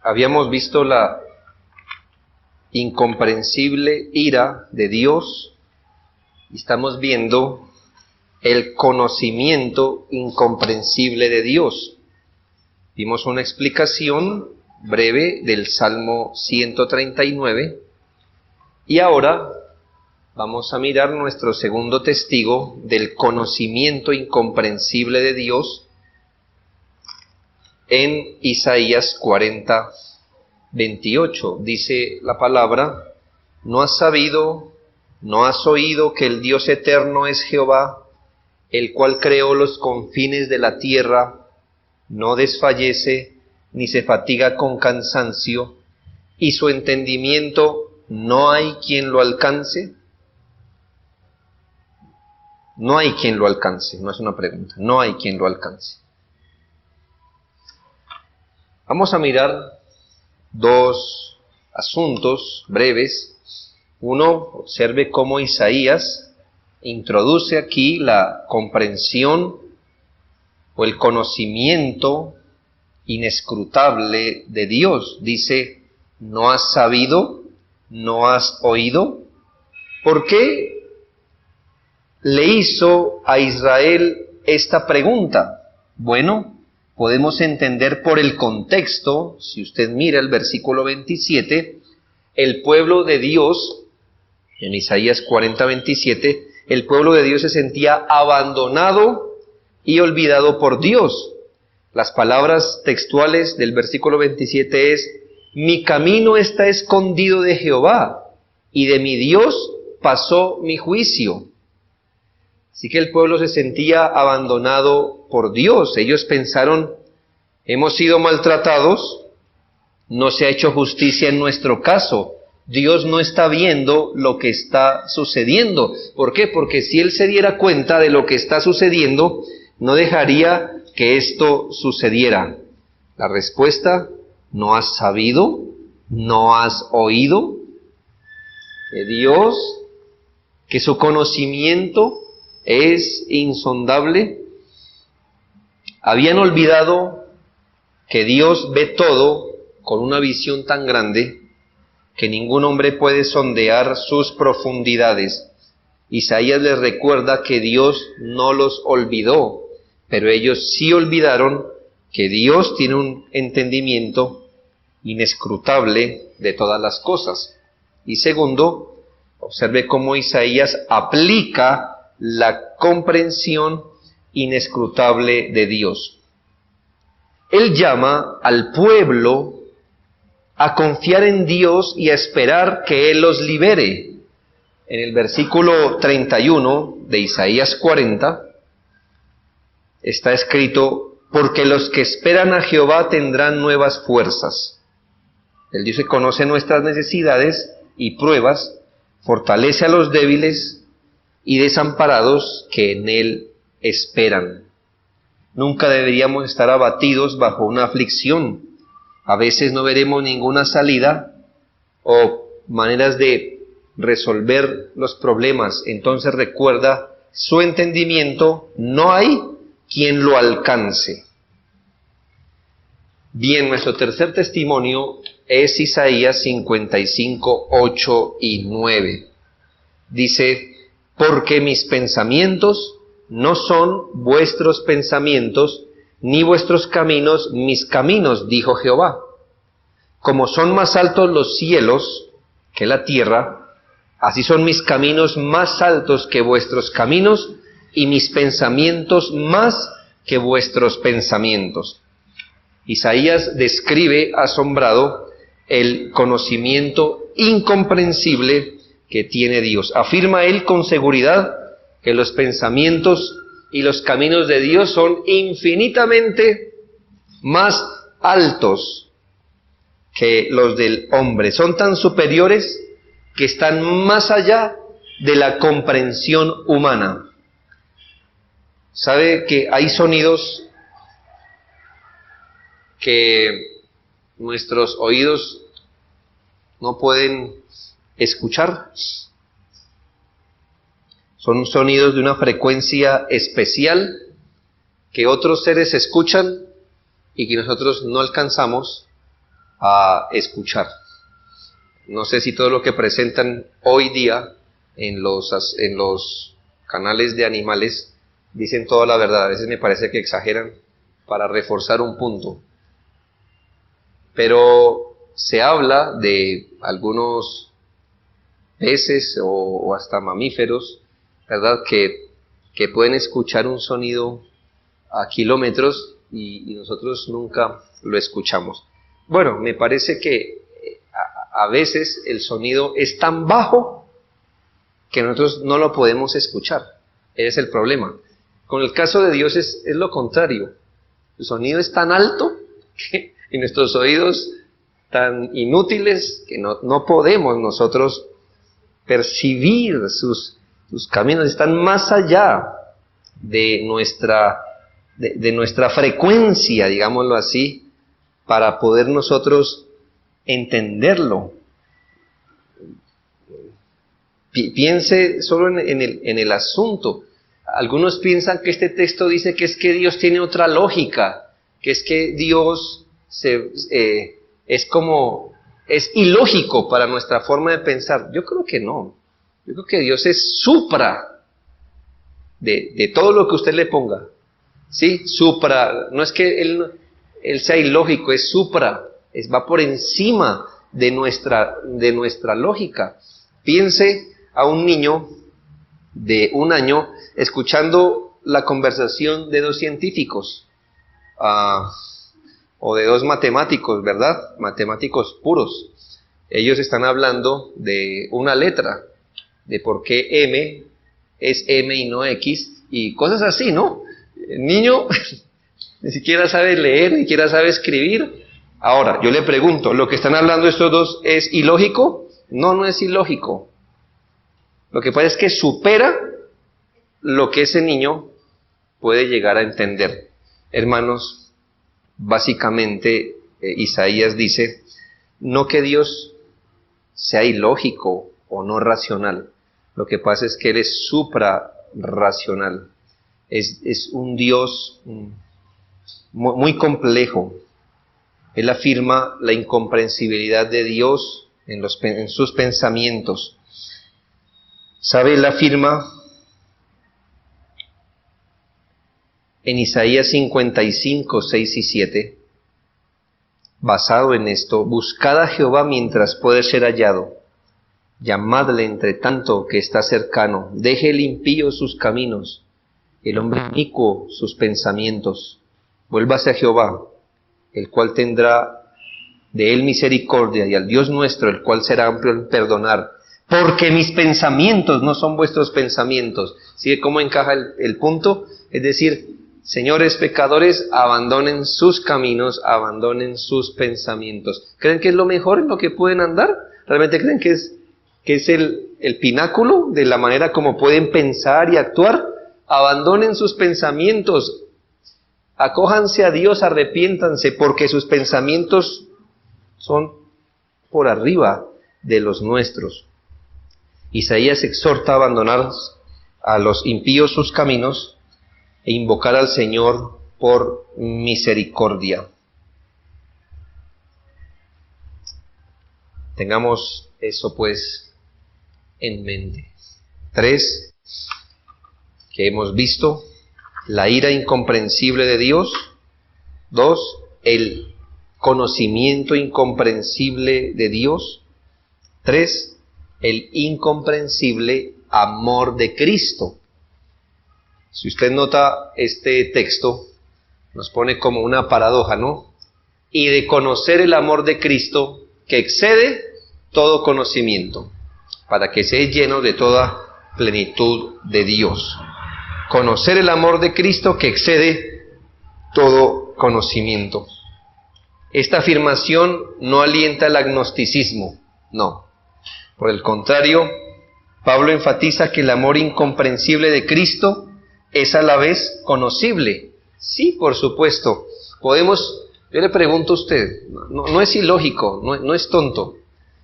Habíamos visto la incomprensible ira de Dios y estamos viendo el conocimiento incomprensible de Dios. Vimos una explicación breve del Salmo 139 y ahora vamos a mirar nuestro segundo testigo del conocimiento incomprensible de Dios en Isaías 40, 28. Dice la palabra: ¿No has sabido, no has oído que el Dios eterno es Jehová, el cual creó los confines de la tierra? No desfallece ni se fatiga con cansancio, y su entendimiento no hay quien lo alcance. No hay quien lo alcance, no es una pregunta, no hay quien lo alcance. Vamos a mirar dos asuntos breves. Uno, observe cómo Isaías introduce aquí la comprensión o el conocimiento inescrutable de Dios. Dice: ¿no has sabido? ¿No has oído? ¿Por qué le hizo a Israel esta pregunta? Bueno, podemos entender por el contexto. Si usted mira el versículo 27, el pueblo de Dios, en Isaías 40, 27, el pueblo de Dios se sentía abandonado y olvidado por Dios. Las palabras textuales del versículo 27 es: mi camino está escondido de Jehová, y de mi Dios pasó mi juicio. Así que el pueblo se sentía abandonado por Dios. Ellos pensaron: hemos sido maltratados, no se ha hecho justicia en nuestro caso, Dios no está viendo lo que está sucediendo. ¿Por qué? Porque si Él se diera cuenta de lo que está sucediendo, no dejaría que esto sucediera. La respuesta: ¿no has sabido? ¿No has oído? Que Dios, que su conocimiento es insondable. Habían olvidado que Dios ve todo con una visión tan grande que ningún hombre puede sondear sus profundidades. Isaías les recuerda que Dios no los olvidó, pero ellos sí olvidaron que Dios tiene un entendimiento inescrutable de todas las cosas. Y segundo, observe cómo Isaías aplica la comprensión inescrutable de Dios. Él llama al pueblo a confiar en Dios y a esperar que Él los libere. En el versículo 31 de Isaías 40 está escrito: porque los que esperan a Jehová tendrán nuevas fuerzas. El Dios que conoce nuestras necesidades y pruebas, fortalece a los débiles y desamparados que en Él esperan. Nunca deberíamos estar abatidos bajo una aflicción. A veces no veremos ninguna salida o maneras de resolver los problemas. Entonces recuerda, su entendimiento no hay quien lo alcance. Bien, nuestro tercer testimonio es Isaías 55, 8 y 9. Dice: porque mis pensamientos no son vuestros pensamientos, ni vuestros caminos mis caminos, dijo Jehová. Como son más altos los cielos que la tierra, así son mis caminos más altos que vuestros caminos, y mis pensamientos más que vuestros pensamientos. Isaías describe asombrado el conocimiento incomprensible que tiene Dios. Afirma él con seguridad que los pensamientos y los caminos de Dios son infinitamente más altos que los del hombre. Son tan superiores que están más allá de la comprensión humana. ¿Sabe que hay sonidos que nuestros oídos no pueden escuchar? Son sonidos de una frecuencia especial que otros seres escuchan y que nosotros no alcanzamos a escuchar. No sé si todo lo que presentan hoy día en los canales de animales dicen toda la verdad. A veces me parece que exageran para reforzar un punto. Pero se habla de algunos peces o hasta mamíferos, ¿verdad?, que pueden escuchar un sonido a kilómetros y nosotros nunca lo escuchamos. Bueno, me parece que a veces el sonido es tan bajo que nosotros no lo podemos escuchar. Ese es el problema. Con el caso de Dios es lo contrario. El sonido es tan alto y nuestros oídos tan inútiles que no podemos nosotros percibir sus caminos. Están más allá de nuestra frecuencia, digámoslo así, para poder nosotros entenderlo. Piense solo en el asunto. Algunos piensan que este texto dice que es que Dios tiene otra lógica, que es que Dios es ilógico para nuestra forma de pensar. Yo creo que no. Yo creo que Dios es supra de todo lo que usted le ponga. ¿Sí? Supra. No es que Él sea ilógico, es supra. Va por encima de nuestra lógica. Piense a un niño de 1 año escuchando la conversación de 2 científicos o de 2 matemáticos, ¿verdad? Matemáticos puros. Ellos están hablando de una letra, de por qué M es M y no X, y cosas así, ¿no? El niño ni siquiera sabe leer, ni siquiera sabe escribir. Ahora, yo le pregunto, ¿lo que están hablando estos dos es ilógico? No, no es ilógico. Lo que pasa es que supera lo que ese niño puede llegar a entender. Hermanos, básicamente Isaías dice, no que Dios sea ilógico o no racional. Lo que pasa es que Él es suprarracional. Es un Dios muy complejo. Él afirma la incomprensibilidad de Dios en sus pensamientos. ¿Sabe? Él afirma en Isaías 55, 6 y 7, basado en esto, buscad a Jehová mientras puede ser hallado, llamadle entre tanto que está cercano, deje el impío sus caminos, el hombre inicuo sus pensamientos, vuélvase a Jehová, el cual tendrá de él misericordia, y al Dios nuestro, el cual será amplio en perdonar, porque mis pensamientos no son vuestros pensamientos. ¿Sigue cómo encaja el punto? Es decir, señores pecadores, abandonen sus caminos, abandonen sus pensamientos. ¿Creen que es lo mejor en lo que pueden andar? ¿Realmente creen que es el pináculo de la manera como pueden pensar y actuar? Abandonen sus pensamientos, acójanse a Dios, arrepiéntanse, porque sus pensamientos son por arriba de los nuestros. Isaías exhorta a abandonar a los impíos sus caminos e invocar al Señor por misericordia. Tengamos eso pues en mente. 3, que hemos visto, la ira incomprensible de Dios. 2, el conocimiento incomprensible de Dios. 3, el incomprensible amor de Cristo. Si usted nota, este texto nos pone como una paradoja, ¿no? Y de conocer el amor de Cristo que excede todo conocimiento, para que sea lleno de toda plenitud de Dios. Conocer el amor de Cristo que excede todo conocimiento. Esta afirmación no alienta el agnosticismo, no. Por el contrario, Pablo enfatiza que el amor incomprensible de Cristo es a la vez conocible. Sí, por supuesto. Yo le pregunto a usted, no es ilógico, no es tonto.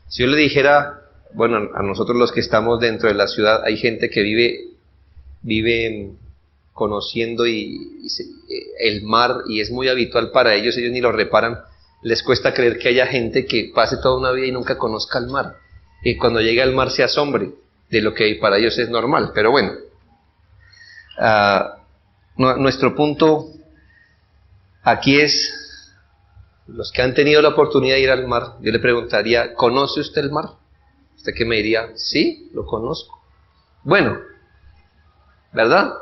Si yo le dijera, bueno, a nosotros los que estamos dentro de la ciudad, hay gente que vive conociendo el mar y es muy habitual para ellos ni lo reparan. les cuesta creer que haya gente que pase toda una vida y nunca conozca el mar. Y cuando llegue al mar se asombre de lo que para ellos es normal. Pero bueno, nuestro punto aquí es, los que han tenido la oportunidad de ir al mar, yo le preguntaría, ¿conoce usted el mar? ¿Usted qué me diría? Sí, lo conozco. Bueno, ¿verdad?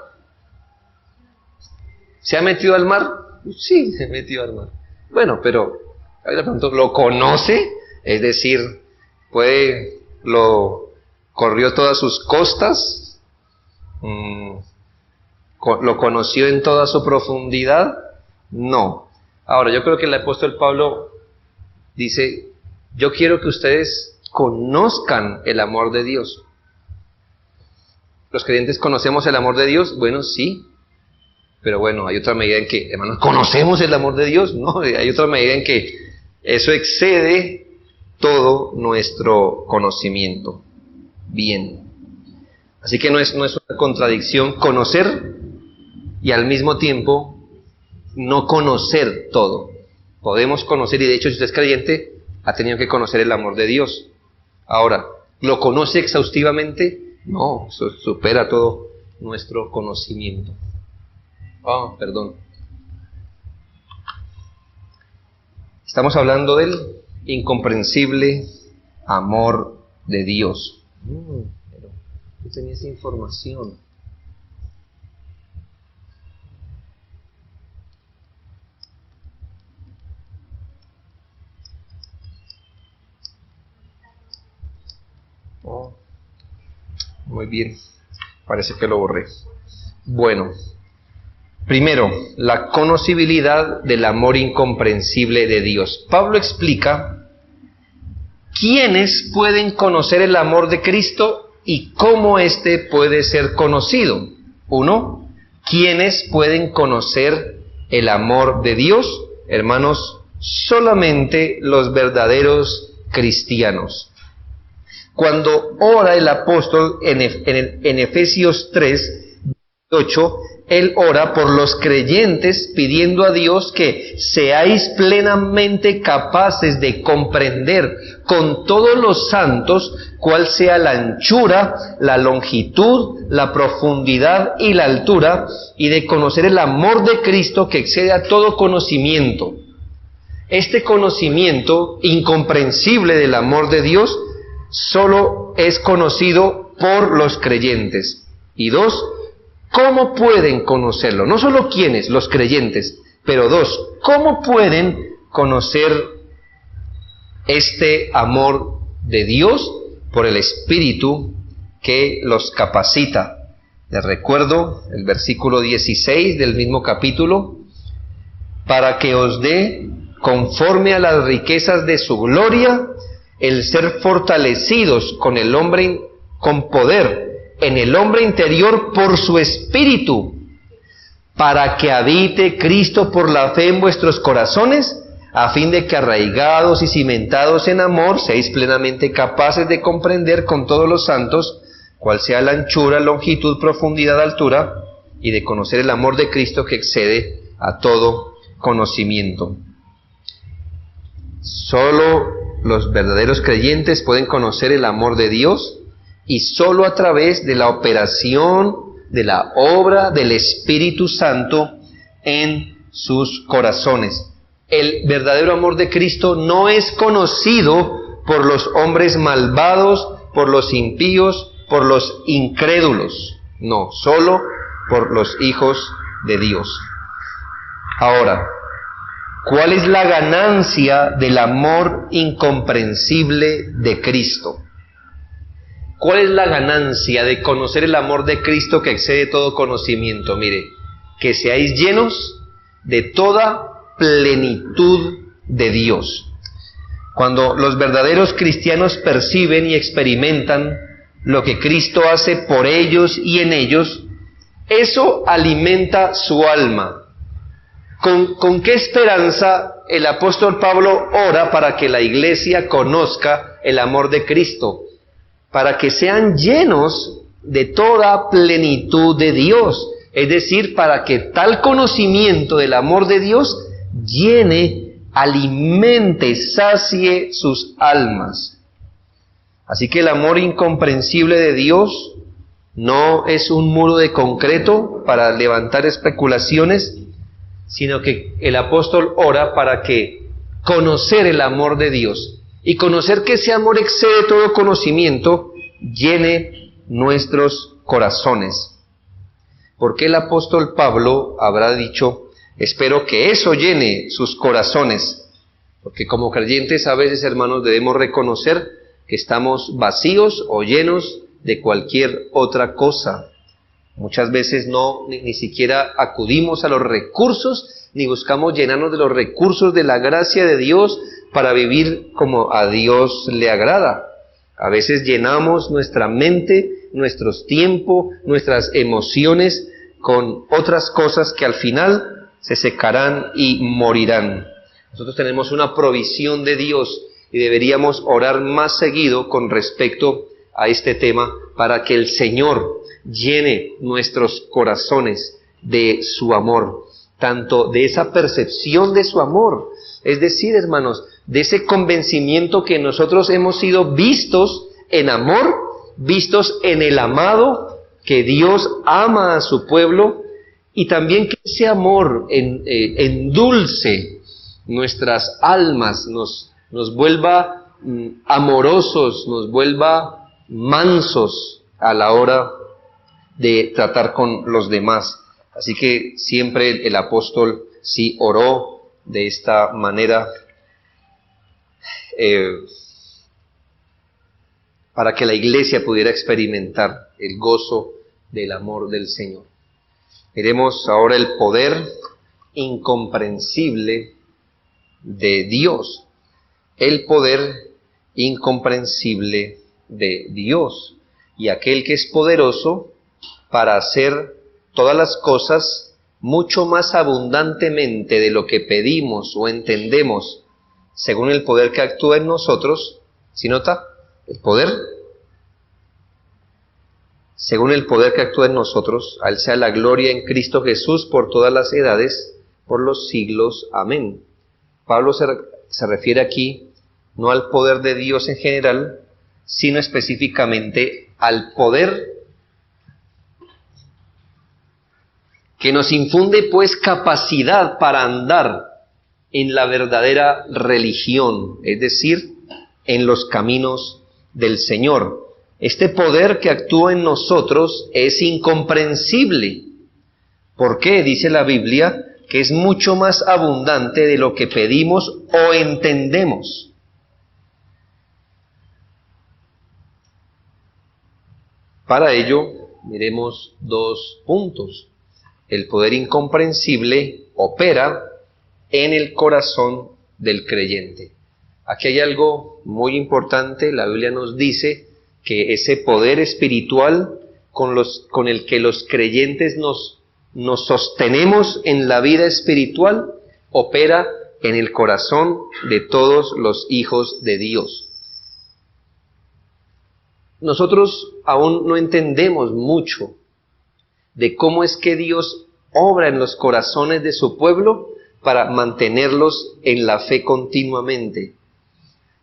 ¿Se ha metido al mar? Sí, se ha metido al mar. Bueno, pero ahí le pregunto, ¿lo conoce? Es decir, lo corrió todas sus costas, lo conoció en toda su profundidad. No. Ahora, yo creo que el apóstol Pablo dice, yo quiero que ustedes conozcan el amor de Dios. ¿Los creyentes conocemos el amor de Dios? Bueno, sí. Pero bueno, hay otra medida en que, hermanos, ¿conocemos el amor de Dios? No, hay otra medida en que eso excede todo nuestro conocimiento. Bien. Así que no es una contradicción conocer y al mismo tiempo no conocer todo. Podemos conocer, y de hecho si usted es creyente, ha tenido que conocer el amor de Dios. Ahora, ¿lo conoce exhaustivamente? No, eso supera todo nuestro conocimiento. Perdón. Estamos hablando del incomprensible amor de Dios. Pero yo tenía esa información. Muy bien. Parece que lo borré. Bueno. Primero, la conocibilidad del amor incomprensible de Dios. Pablo explica quiénes pueden conocer el amor de Cristo y cómo éste puede ser conocido. Uno, ¿quiénes pueden conocer el amor de Dios? Hermanos, solamente los verdaderos cristianos. Cuando ora el apóstol en Efesios 3, 8, él ora por los creyentes pidiendo a Dios que seáis plenamente capaces de comprender con todos los santos cuál sea la anchura, la longitud, la profundidad y la altura, y de conocer el amor de Cristo que excede a todo conocimiento. Este conocimiento incomprensible del amor de Dios solo es conocido por los creyentes. Y dos, ¿cómo pueden conocerlo? No solo quiénes, los creyentes, pero dos, ¿cómo pueden conocer este amor de Dios? Por el Espíritu que los capacita. Les recuerdo el versículo 16 del mismo capítulo, para que os dé, conforme a las riquezas de su gloria, el ser fortalecidos con el hombre, con poder, en el hombre interior por su Espíritu, para que habite Cristo por la fe en vuestros corazones, a fin de que arraigados y cimentados en amor, seáis plenamente capaces de comprender con todos los santos cuál sea la anchura, longitud, profundidad, altura, y de conocer el amor de Cristo que excede a todo conocimiento. Solo los verdaderos creyentes pueden conocer el amor de Dios, y solo a través de la operación, de la obra del Espíritu Santo en sus corazones. El verdadero amor de Cristo no es conocido por los hombres malvados, por los impíos, por los incrédulos. No, solo por los hijos de Dios. Ahora, ¿cuál es la ganancia del amor incomprensible de Cristo? ¿Cuál es la ganancia de conocer el amor de Cristo que excede todo conocimiento? Mire, que seáis llenos de toda plenitud de Dios. Cuando los verdaderos cristianos perciben y experimentan lo que Cristo hace por ellos y en ellos, eso alimenta su alma. ¿Con qué esperanza el apóstol Pablo ora para que la iglesia conozca el amor de Cristo? Para que sean llenos de toda plenitud de Dios. Es decir, para que tal conocimiento del amor de Dios llene alimente, sacie sus almas. Así que el amor incomprensible de Dios no es un muro de concreto para levantar especulaciones, sino que el apóstol ora para que conocer el amor de Dios y conocer que ese amor excede todo conocimiento, llene nuestros corazones. Porque el apóstol Pablo habrá dicho, espero que eso llene sus corazones, porque como creyentes a veces, hermanos, debemos reconocer que estamos vacíos o llenos de cualquier otra cosa. Muchas veces ni siquiera acudimos a los recursos, ni buscamos llenarnos de los recursos de la gracia de Dios para vivir como a Dios le agrada. A veces llenamos nuestra mente, nuestros tiempos, nuestras emociones con otras cosas que al final se secarán y morirán. Nosotros tenemos una provisión de Dios y deberíamos orar más seguido con respecto a este tema para que el Señor llene nuestros corazones de su amor, tanto de esa percepción de su amor, es decir, hermanos, de ese convencimiento que nosotros hemos sido vistos en amor, vistos en el amado, que Dios ama a su pueblo, y también que ese amor endulce nuestras almas, nos vuelva amorosos, nos vuelva mansos a la hora de tratar con los demás. Así que siempre el apóstol sí oró de esta manera para que la iglesia pudiera experimentar el gozo del amor del Señor. Veremos ahora el poder incomprensible de Dios. El poder incomprensible de Dios. Y aquel que es poderoso para hacer todas las cosas mucho más abundantemente de lo que pedimos o entendemos, según el poder que actúa en nosotros. ¿Sí nota? El poder, según el poder que actúa en nosotros, a Él sea la gloria en Cristo Jesús por todas las edades, por los siglos. Amén. Pablo se refiere aquí no al poder de Dios en general, sino específicamente al poder que nos infunde pues capacidad para andar en la verdadera religión, es decir, en los caminos del Señor. Este poder que actúa en nosotros es incomprensible. ¿Por qué? Dice la Biblia que es mucho más abundante de lo que pedimos o entendemos. Para ello, miremos dos puntos. El poder incomprensible opera en el corazón del creyente. Aquí hay algo muy importante. La Biblia nos dice que ese poder espiritual con el que los creyentes nos sostenemos en la vida espiritual opera en el corazón de todos los hijos de Dios. Nosotros aún no entendemos mucho de cómo es que Dios obra en los corazones de su pueblo para mantenerlos en la fe continuamente.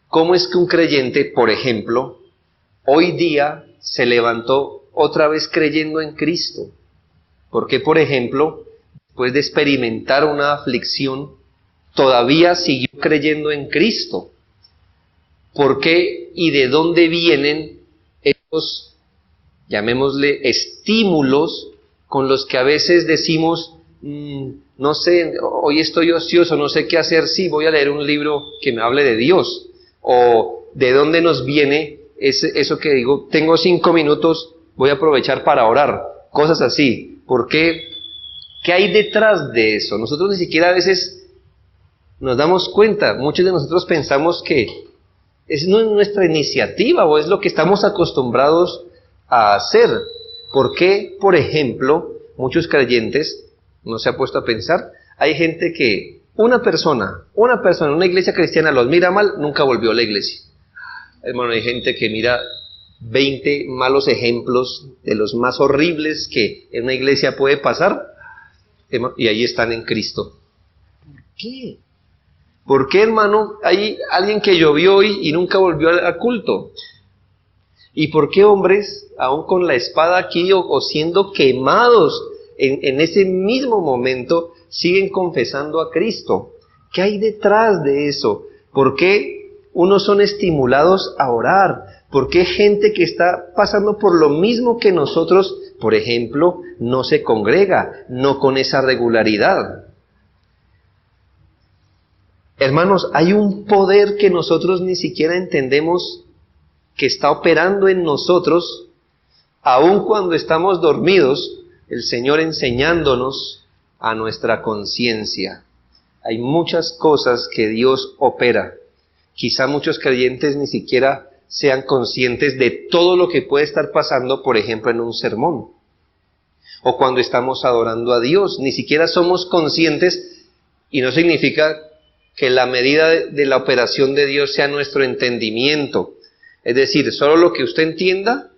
¿Cómo es que un creyente, por ejemplo, hoy día se levantó otra vez creyendo en Cristo? ¿Por qué, por ejemplo, después de experimentar una aflicción, todavía siguió creyendo en Cristo? ¿Por qué y de dónde vienen estos, llamémosle, estímulos con los que a veces decimos, no sé, hoy estoy ocioso, no sé qué hacer, sí, voy a leer un libro que me hable de Dios? ¿O de dónde nos viene eso que digo, tengo 5 minutos, voy a aprovechar para orar? Cosas así. ¿Por qué? ¿Qué hay detrás de eso? Nosotros ni siquiera a veces nos damos cuenta. Muchos de nosotros pensamos que es nuestra iniciativa o es lo que estamos acostumbrados a hacer. ¿Por qué, por ejemplo, muchos creyentes, no se ha puesto a pensar, hay gente que una persona en una iglesia cristiana los mira mal, nunca volvió a la iglesia? Hermano, hay gente que mira 20 malos ejemplos de los más horribles que en una iglesia puede pasar, y ahí están en Cristo. ¿Por qué? ¿Por qué, hermano, hay alguien que llovió hoy y nunca volvió al culto? ¿Y por qué hombres, aún con la espada aquí o siendo quemados en ese mismo momento, siguen confesando a Cristo? ¿Qué hay detrás de eso? ¿Por qué unos son estimulados a orar? ¿Por qué gente que está pasando por lo mismo que nosotros, por ejemplo, no se congrega, no con esa regularidad? Hermanos, hay un poder que nosotros ni siquiera entendemos que está operando en nosotros, aun cuando estamos dormidos, el Señor enseñándonos a nuestra conciencia. Hay muchas cosas que Dios opera. Quizá muchos creyentes ni siquiera sean conscientes de todo lo que puede estar pasando, por ejemplo, en un sermón. O cuando estamos adorando a Dios, ni siquiera somos conscientes, y no significa que la medida de la operación de Dios sea nuestro entendimiento. Es decir, solo lo que usted entienda,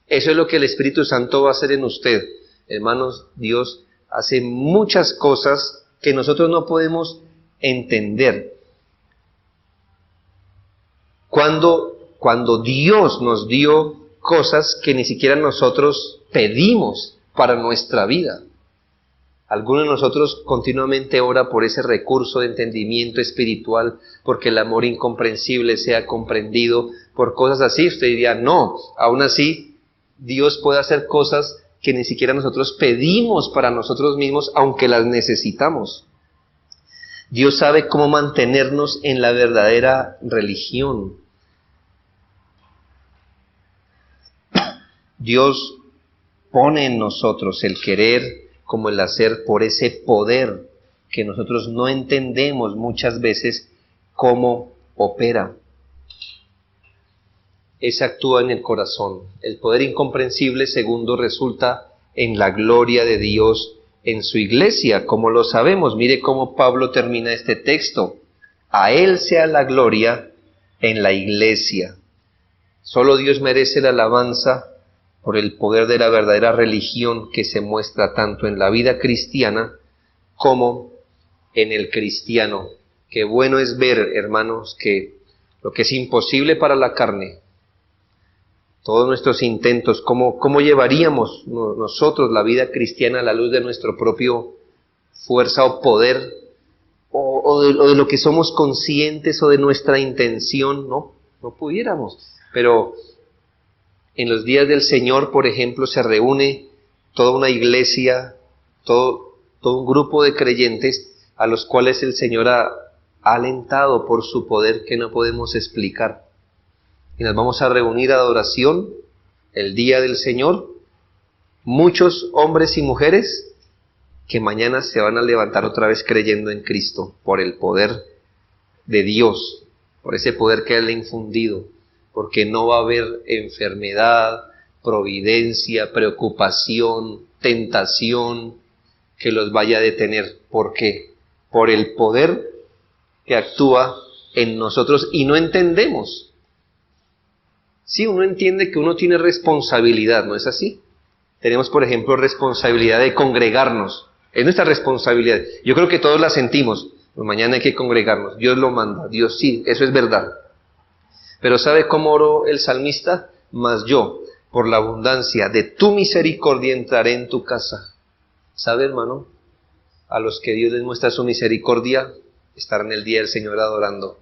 eso es lo que el Espíritu Santo va a hacer en usted. Hermanos, Dios hace muchas cosas que nosotros no podemos entender. Cuando Dios nos dio cosas que ni siquiera nosotros pedimos para nuestra vida. Algunos de nosotros continuamente ora por ese recurso de entendimiento espiritual, porque el amor incomprensible sea comprendido, por cosas así. Usted diría, no, aún así Dios puede hacer cosas que ni siquiera nosotros pedimos para nosotros mismos, aunque las necesitamos. Dios sabe cómo mantenernos en la verdadera religión. Dios pone en nosotros el querer como el hacer por ese poder que nosotros no entendemos muchas veces cómo opera. Ese actúa en el corazón. El poder incomprensible, segundo, resulta en la gloria de Dios en su iglesia, como lo sabemos. Mire cómo Pablo termina este texto. A Él sea la gloria en la iglesia. Solo Dios merece la alabanza por el poder de la verdadera religión que se muestra tanto en la vida cristiana como en el cristiano. Qué bueno es ver, hermanos, que lo que es imposible para la carne, todos nuestros intentos, cómo llevaríamos nosotros la vida cristiana a la luz de nuestro propio fuerza o poder, o de lo que somos conscientes o de nuestra intención, no pudiéramos. Pero en los días del Señor, por ejemplo, se reúne toda una iglesia, todo un grupo de creyentes a los cuales el Señor ha alentado por su poder que no podemos explicar. Y nos vamos a reunir a adoración el día del Señor, muchos hombres y mujeres que mañana se van a levantar otra vez creyendo en Cristo por el poder de Dios, por ese poder que Él le ha infundido. Porque no va a haber enfermedad, providencia, preocupación, tentación que los vaya a detener. ¿Por qué? Por el poder que actúa en nosotros y no entendemos. Sí, uno entiende que uno tiene responsabilidad, ¿no es así? Tenemos, por ejemplo, responsabilidad de congregarnos. Es nuestra responsabilidad. Yo creo que todos la sentimos. Pues mañana hay que congregarnos. Dios lo manda. Dios sí, eso es verdad. Pero ¿sabe cómo oró el salmista? Mas yo, por la abundancia de tu misericordia, entraré en tu casa. ¿Sabe, hermano? A los que Dios les muestra su misericordia, estarán el día del Señor adorando.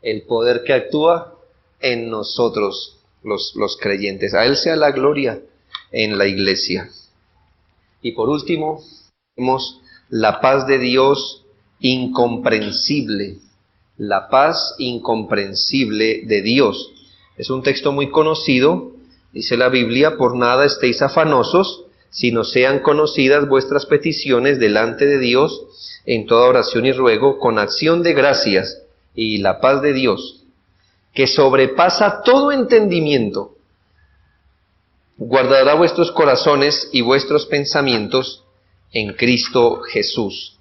El poder que actúa en nosotros, los creyentes. A Él sea la gloria en la iglesia. Y por último, vemos la paz de Dios incomprensible. La paz incomprensible de Dios. Es un texto muy conocido, dice la Biblia, por nada estéis afanosos, sino sean conocidas vuestras peticiones delante de Dios en toda oración y ruego, con acción de gracias, y la paz de Dios, que sobrepasa todo entendimiento, guardará vuestros corazones y vuestros pensamientos en Cristo Jesús.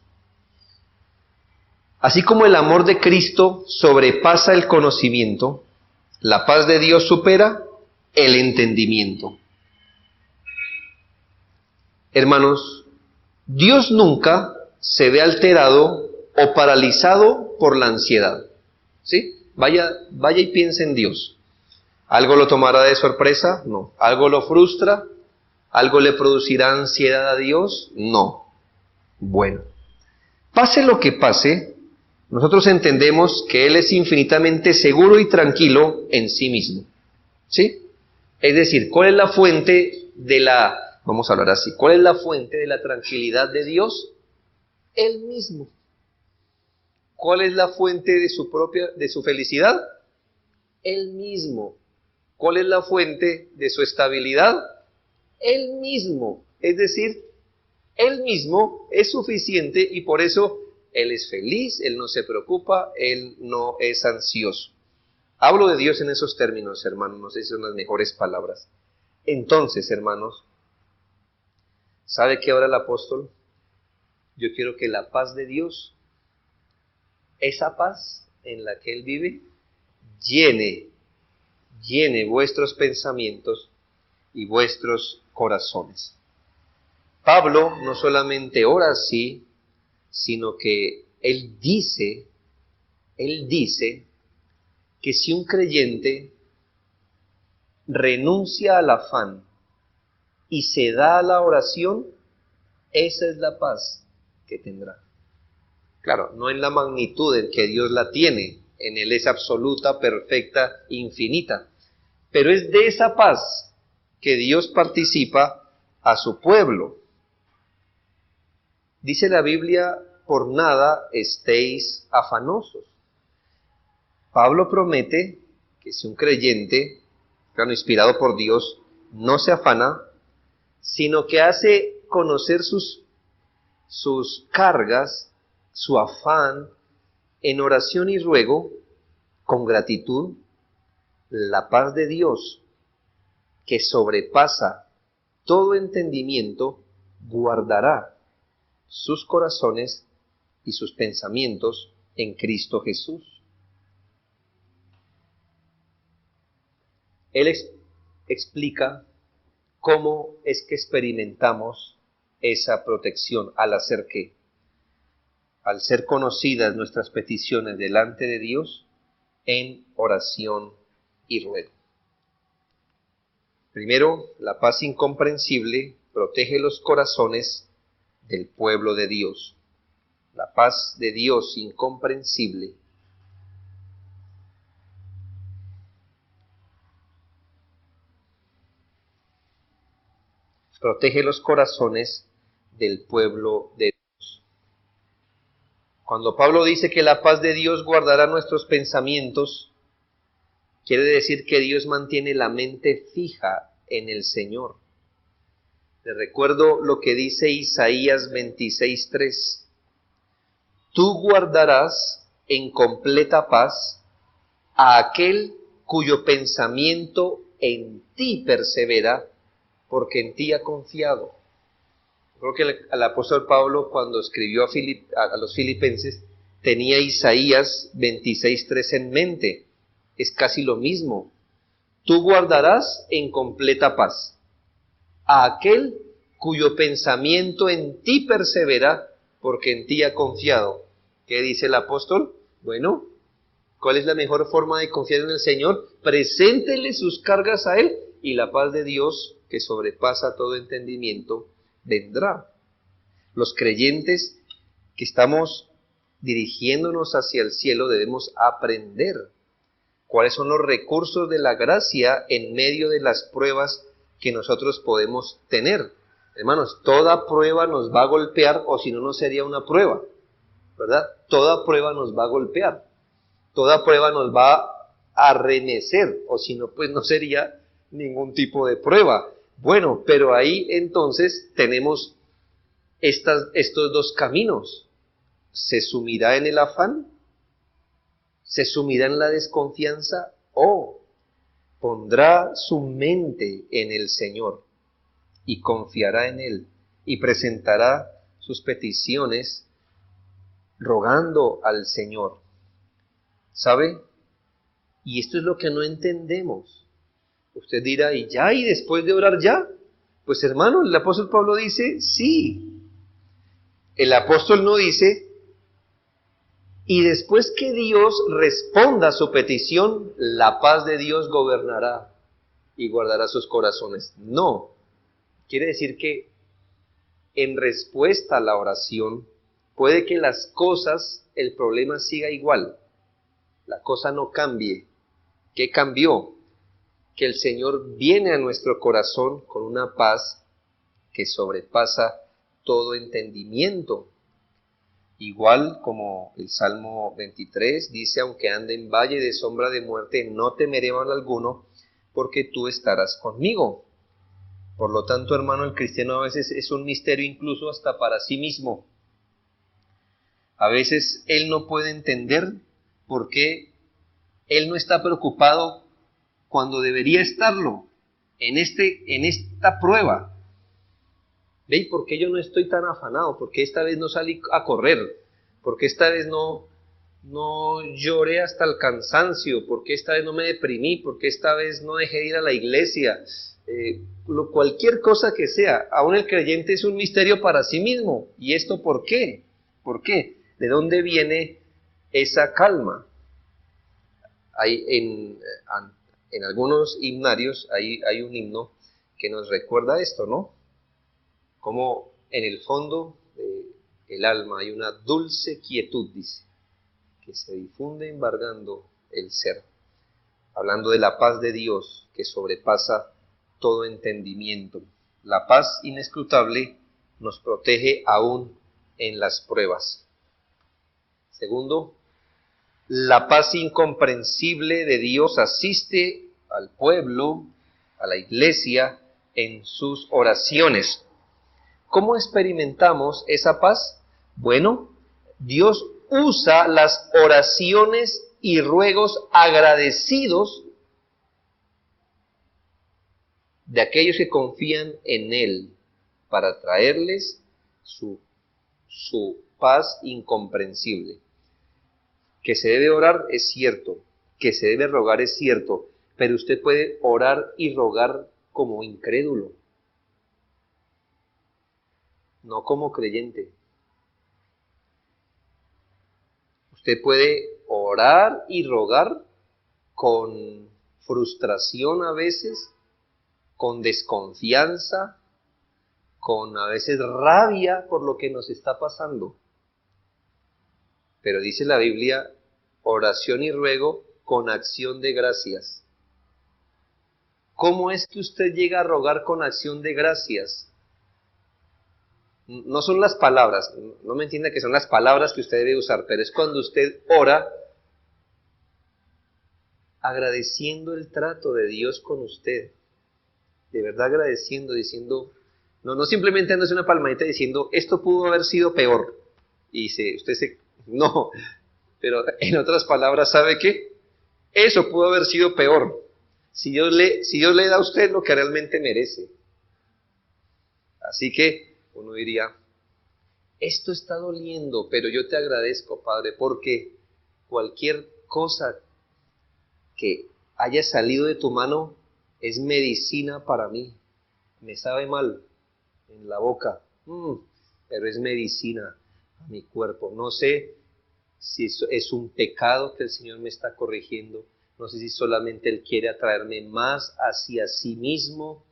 Así como el amor de Cristo sobrepasa el conocimiento, la paz de Dios supera el entendimiento. Hermanos, Dios nunca se ve alterado o paralizado por la ansiedad. ¿Sí? Vaya y piense en Dios. ¿Algo lo tomará de sorpresa? No. ¿Algo lo frustra? ¿Algo le producirá ansiedad a Dios? No. Bueno, pase lo que pase, nosotros entendemos que Él es infinitamente seguro y tranquilo en sí mismo. ¿Sí? Es decir, ¿cuál es la fuente de la, vamos a hablar así, cuál es la fuente de la tranquilidad de Dios? Él mismo. ¿Cuál es la fuente de su felicidad? Él mismo. ¿Cuál es la fuente de su estabilidad? Él mismo. Es decir, Él mismo es suficiente y por eso Él es feliz, Él no se preocupa, Él no es ansioso. Hablo de Dios en esos términos, hermanos, no sé si son las mejores palabras. Entonces, hermanos, ¿sabe qué ahora el apóstol? Yo quiero que la paz de Dios, esa paz en la que Él vive, llene vuestros pensamientos y vuestros corazones. Pablo no solamente ora así, sino que él dice que si un creyente renuncia al afán y se da a la oración, esa es la paz que tendrá. Claro, no en la magnitud en que Dios la tiene, en Él es absoluta, perfecta, infinita, pero es de esa paz que Dios participa a su pueblo. Dice la Biblia, por nada estéis afanosos. Pablo promete que si un creyente, claro, inspirado por Dios, no se afana, sino que hace conocer sus cargas, su afán, en oración y ruego, con gratitud, la paz de Dios, que sobrepasa todo entendimiento, guardará sus corazones y sus pensamientos en Cristo Jesús. Él explica cómo es que experimentamos esa protección al hacer qué. Al ser conocidas nuestras peticiones delante de Dios en oración y ruego. Primero, la paz incomprensible protege los corazones del pueblo de Dios. La paz de Dios incomprensible protege los corazones del pueblo de Dios. Cuando Pablo dice que la paz de Dios guardará nuestros pensamientos, quiere decir que Dios mantiene la mente fija en el Señor. Les recuerdo lo que dice Isaías 26:3. Tú guardarás en completa paz a aquel cuyo pensamiento en ti persevera, porque en ti ha confiado. Creo que el apóstol Pablo, cuando escribió a los filipenses, tenía Isaías 26:3 en mente. Es casi lo mismo. Tú guardarás en completa paz a aquel cuyo pensamiento en ti persevera, porque en ti ha confiado. ¿Qué dice el apóstol? Bueno, ¿cuál es la mejor forma de confiar en el Señor? Preséntele sus cargas a Él y la paz de Dios, que sobrepasa todo entendimiento, vendrá. Los creyentes que estamos dirigiéndonos hacia el cielo debemos aprender cuáles son los recursos de la gracia en medio de las pruebas que nosotros podemos tener. Hermanos, toda prueba nos va a golpear, o si no, no sería una prueba, ¿verdad? Toda prueba nos va a golpear, toda prueba nos va a remecer, o si no, pues no sería ningún tipo de prueba. Bueno, pero ahí entonces tenemos estos dos caminos. ¿Se sumirá en el afán? ¿Se sumirá en la desconfianza? ¿O pondrá su mente en el Señor y confiará en Él y presentará sus peticiones rogando al Señor? ¿Sabe? Y esto es lo que no entendemos. Usted dirá, ¿y ya? ¿Y después de orar ya? Pues hermano, el apóstol Pablo dice, sí. El apóstol no dice, y después que Dios responda a su petición, la paz de Dios gobernará y guardará sus corazones. No, quiere decir que en respuesta a la oración, puede que las cosas, el problema siga igual, la cosa no cambie. ¿Qué cambió? Que el Señor viene a nuestro corazón con una paz que sobrepasa todo entendimiento. Igual como el Salmo 23 dice, aunque ande en valle de sombra de muerte, no temeré mal alguno, porque tú estarás conmigo. Por lo tanto, hermano, el cristiano a veces es un misterio incluso hasta para sí mismo. A veces él no puede entender por qué él no está preocupado cuando debería estarlo en esta prueba. ¿Ve? ¿Por qué yo no estoy tan afanado? ¿Por qué esta vez no salí a correr? ¿Por qué esta vez no lloré hasta el cansancio? ¿Por qué esta vez no me deprimí? ¿Por qué esta vez no dejé de ir a la iglesia? Cualquier cosa que sea, aún el creyente es un misterio para sí mismo. ¿Y esto por qué? ¿Por qué? ¿De dónde viene esa calma? Hay en algunos himnarios hay un himno que nos recuerda esto, ¿no? Como en el fondo del alma hay una dulce quietud, dice, que se difunde embargando el ser, hablando de la paz de Dios que sobrepasa todo entendimiento. La paz inescrutable nos protege aún en las pruebas. Segundo, la paz incomprensible de Dios asiste al pueblo, a la iglesia, en sus oraciones. ¿Cómo experimentamos esa paz? Bueno, Dios usa las oraciones y ruegos agradecidos de aquellos que confían en Él para traerles su paz incomprensible. Que se debe orar es cierto, que se debe rogar es cierto, pero usted puede orar y rogar como incrédulo, no como creyente. Usted puede orar y rogar con frustración a veces, con desconfianza, con a veces rabia por lo que nos está pasando. Pero dice la Biblia, oración y ruego con acción de gracias. ¿Cómo es que usted llega a rogar con acción de gracias? No son las palabras, no me entienda que son las palabras que usted debe usar, pero es cuando usted ora agradeciendo el trato de Dios con usted. De verdad agradeciendo, diciendo, no simplemente dándose una palmadita diciendo, esto pudo haber sido peor. Y no, pero en otras palabras, ¿sabe qué? Eso pudo haber sido peor. Si Dios le da a usted lo que realmente merece. Así que uno diría, esto está doliendo, pero yo te agradezco, Padre, porque cualquier cosa que haya salido de tu mano es medicina para mí. Me sabe mal en la boca, pero es medicina a mi cuerpo. No sé si eso es un pecado que el Señor me está corrigiendo. No sé si solamente Él quiere atraerme más hacia sí mismo.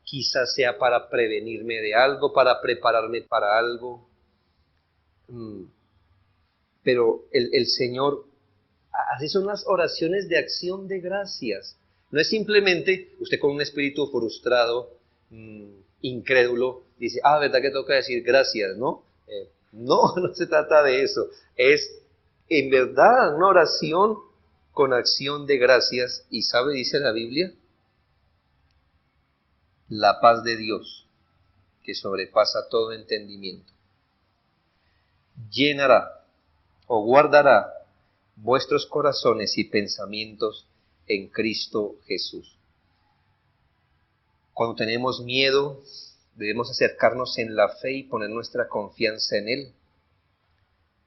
Quizás sea para prevenirme de algo, para prepararme para algo. Pero el Señor, así son las oraciones de acción de gracias. No es simplemente usted con un espíritu frustrado, incrédulo, dice, ¿verdad que toca decir gracias? ¿No? No se trata de eso. Es en verdad una oración con acción de gracias. Y ¿sabe? Dice la Biblia, la paz de Dios, que sobrepasa todo entendimiento, llenará o guardará vuestros corazones y pensamientos en Cristo Jesús. Cuando tenemos miedo, debemos acercarnos en la fe y poner nuestra confianza en Él.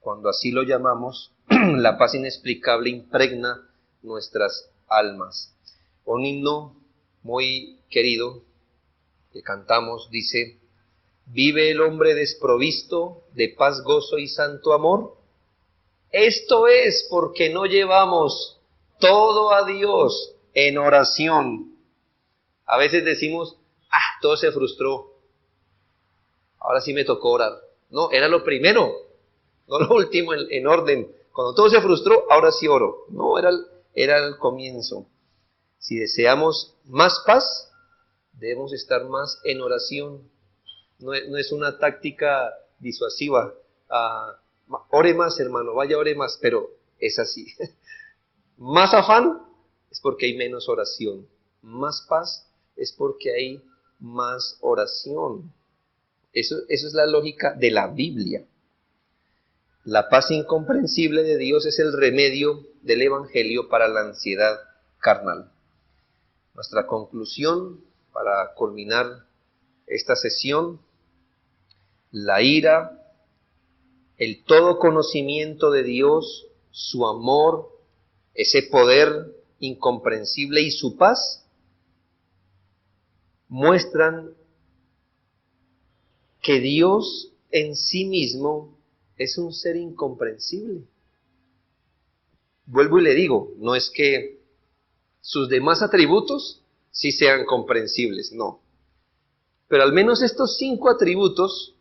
Cuando así lo llamamos, la paz inexplicable impregna nuestras almas. Un himno muy querido que cantamos dice, ¿vive el hombre desprovisto de paz, gozo y santo amor? Esto es porque no llevamos todo a Dios en oración. A veces decimos, todo se frustró, ahora sí me tocó orar. No, era lo primero, no lo último en orden. Cuando todo se frustró, ahora sí oro. No, era el comienzo. Si deseamos más paz, debemos estar más en oración. No es una táctica disuasiva. Ore más, hermano, vaya, ore más, pero es así. Más afán es porque hay menos oración. Más paz es porque hay más oración. Eso es la lógica de la Biblia. La paz incomprensible de Dios es el remedio del Evangelio para la ansiedad carnal. Nuestra conclusión para culminar esta sesión: la ira, el todo conocimiento de Dios, su amor, ese poder incomprensible y su paz muestran que Dios en sí mismo es un ser incomprensible. Vuelvo y le digo, no es que sus demás atributos sí sean comprensibles, no. Pero al menos estos 5 atributos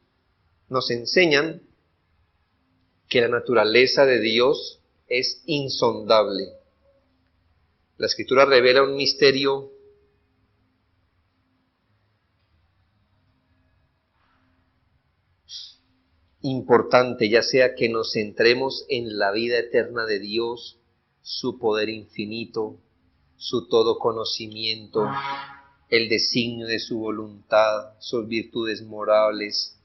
nos enseñan que la naturaleza de Dios es insondable. La Escritura revela un misterio importante, ya sea que nos centremos en la vida eterna de Dios, su poder infinito, su todo conocimiento, el designio de su voluntad, sus virtudes morales,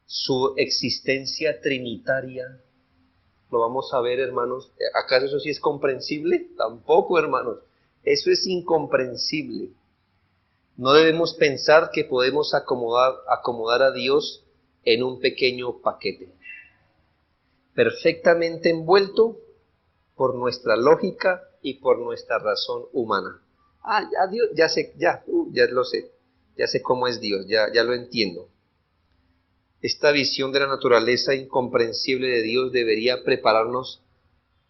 su existencia trinitaria. Lo vamos a ver, hermanos. ¿Acaso eso sí es comprensible? Tampoco, hermanos. Eso es incomprensible. No debemos pensar que podemos acomodar a Dios en un pequeño paquete, perfectamente envuelto por nuestra lógica y por nuestra razón humana. Ya Dios, ya lo sé, ya sé cómo es Dios, ya lo entiendo. Esta visión de la naturaleza incomprensible de Dios debería prepararnos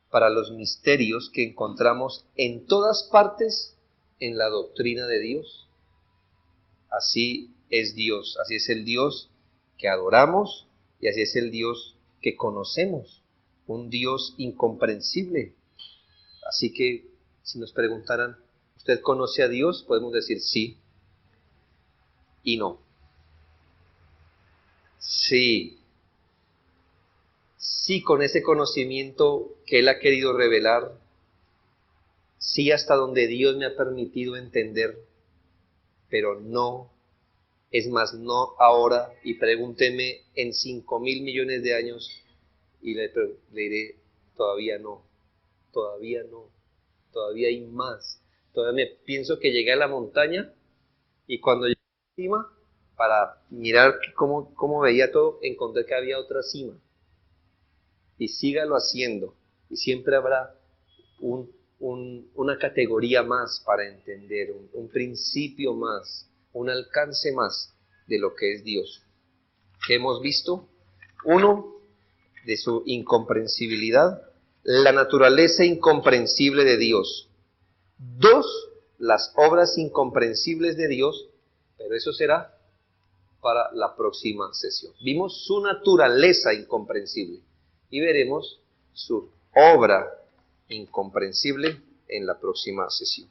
para los misterios que encontramos en todas partes en la doctrina de Dios. Así es Dios, así es el Dios que adoramos y así es el Dios que conocemos, un Dios incomprensible. Así que si nos preguntaran, ¿usted conoce a Dios? Podemos decir sí y no. Sí, con ese conocimiento que Él ha querido revelar, sí hasta donde Dios me ha permitido entender, pero no. Es más, no ahora, y pregúnteme en 5.000 millones de años y le diré, todavía no, todavía hay más. Todavía pienso que llegué a la montaña y cuando llegué a la cima, para mirar cómo veía todo, encontré que había otra cima. Y sígalo haciendo, y siempre habrá una categoría más para entender, un principio más, un alcance más de lo que es Dios. ¿Qué hemos visto? 1, de su incomprensibilidad, la naturaleza incomprensible de Dios. 2, las obras incomprensibles de Dios, pero eso será para la próxima sesión. Vimos su naturaleza incomprensible y veremos su obra incomprensible en la próxima sesión.